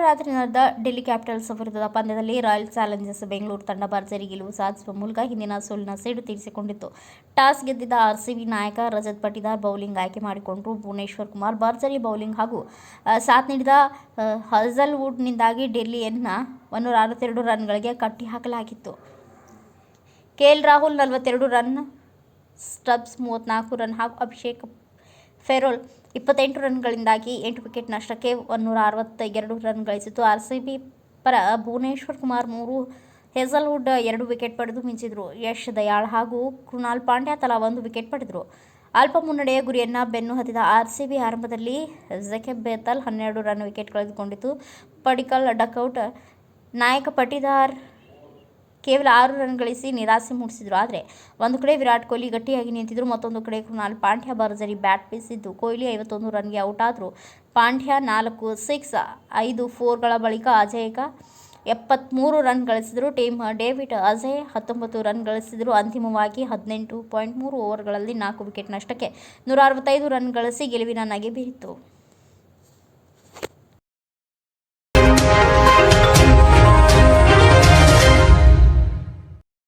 ರಾತ್ರಿ ನಡೆದ ಡೆಲ್ಲಿ ಕ್ಯಾಪಿಟಲ್ಸ್ ವಿರುದ್ಧದ ಪಂದ್ಯದಲ್ಲಿ ರಾಯಲ್ ಚಾಲೆಂಜರ್ಸ್ ಬೆಂಗಳೂರು ತಂಡ ಭರ್ಜರಿ ಗೆಲುವು ಸಾಧಿಸುವ ಮೂಲಕ ಹಿಂದಿನ ಸೋಲಿನ ಸೇಡು ತೀರಿಸಿಕೊಂಡಿತ್ತು. ಟಾಸ್ ಗೆದ್ದಿದ್ದ ಆರ್ಸಿಬಿ ನಾಯಕ ರಜತ್ ಪಟಿದಾರ್ ಬೌಲಿಂಗ್ ಆಯ್ಕೆ ಮಾಡಿಕೊಂಡರು. ಭುವನೇಶ್ವರ್ ಕುಮಾರ್ ಭರ್ಜರಿ ಬೌಲಿಂಗ್ ಹಾಗೂ ಸಾಥ್ ನೀಡಿದ ಹಜಲ್ವುಡ್ನಿಂದಾಗಿ ಡೆಲ್ಲಿಯನ್ನು 162 ರನ್ಗಳಿಗೆ ಕಟ್ಟಿಹಾಕಲಾಗಿತ್ತು. KL Rahul 42 run, Stubbs 34 run ಹಾಗೂ ಅಭಿಷೇಕ್ ಫೆರೋಲ್ 28 ರನ್ಗಳಿಂದಾಗಿ 8 ವಿಕೆಟ್ ನಷ್ಟಕ್ಕೆ 162 ರನ್ ಗಳಿಸಿತು. ಆರ್ಸಿಬಿ ಪರ ಭುವನೇಶ್ವರ್ ಕುಮಾರ್ 3, ಹೇಜಲ್ವುಡ್ 2 ವಿಕೆಟ್ ಪಡೆದು ಮಿಂಚಿದರು. ಯಶ್ ದಯಾಳ್ ಹಾಗೂ ಕೃಣಾಲ್ ಪಾಂಡ್ಯ ತಲಾ 1 ವಿಕೆಟ್ ಪಡೆದರು. ಅಲ್ಪ ಮುನ್ನಡೆಯ ಗುರಿಯನ್ನು ಬೆನ್ನು ಹತ್ತಿದ ಆರ್ಸಿಬಿ ಆರಂಭದಲ್ಲಿ ಝಕೆಬ್ ಬೇತಲ್ 12 ರನ್ ವಿಕೆಟ್ ಕಳೆದುಕೊಂಡಿತು. ಪಡಿಕ್ಕಲ್ ಡಕೌಟ್. ನಾಯಕ ಪಟಿದಾರ್ ಕೇವಲ 6 ರನ್ ಗಳಿಸಿ ನಿರಾಸೆ ಮೂಡಿಸಿದರು. ಆದರೆ ಒಂದು ಕಡೆ ವಿರಾಟ್ ಕೊಹ್ಲಿ ಗಟ್ಟಿಯಾಗಿ ನಿಂತಿದ್ದರು, ಮತ್ತೊಂದು ಕಡೆ ಕೃಣಾಲ್ ಪಾಂಡ್ಯ ಭರ್ಜರಿ ಬ್ಯಾಟ್ ಬೀಸಿದ್ದು ಕೊಹ್ಲಿ 51 ರನ್ಗೆ ಔಟ್ ಆದರು. ಪಾಂಡ್ಯ 4 ಸಿಕ್ಸ್, 5 ಫೋರ್ಗಳ ಬಳಿಕ ಅಜೇಯ 73 ರನ್ ಗಳಿಸಿದರು. ಟೀಮ್ ಡೇವಿಡ್ ಅಜೇಯ 19 ರನ್ ಗಳಿಸಿದರು. ಅಂತಿಮವಾಗಿ 18.3 ಓವರ್ಗಳಲ್ಲಿ 4 ವಿಕೆಟ್ ನಷ್ಟಕ್ಕೆ 165 ರನ್ ಗಳಿಸಿ ಗೆಲುವಿನ ನಗೆ ಬೀರಿತು.